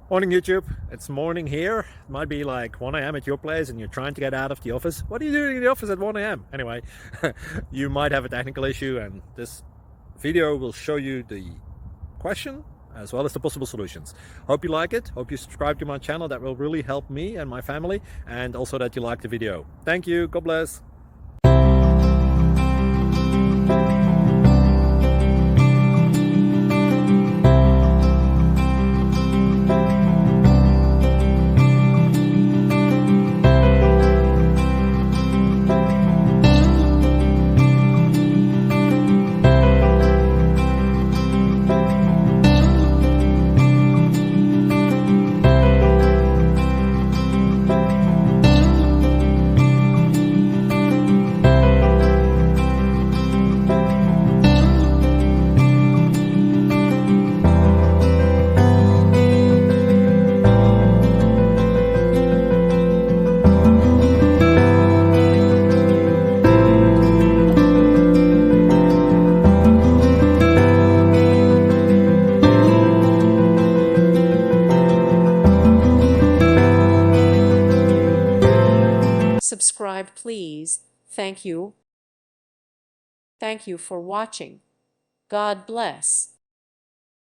Morning YouTube, it's morning here. It might be like 1 a.m. at your place and you're trying to get out of the office. What are you doing in the office at 1 a.m.? Anyway, you might have a technical issue and this video will show you the question as well as the possible solutions. Hope you like it, hope you subscribe to my channel. That will really help me and my family, and also that you like the video. Thank you, God bless. Subscribe, please. Thank you. Thank you for watching. God bless.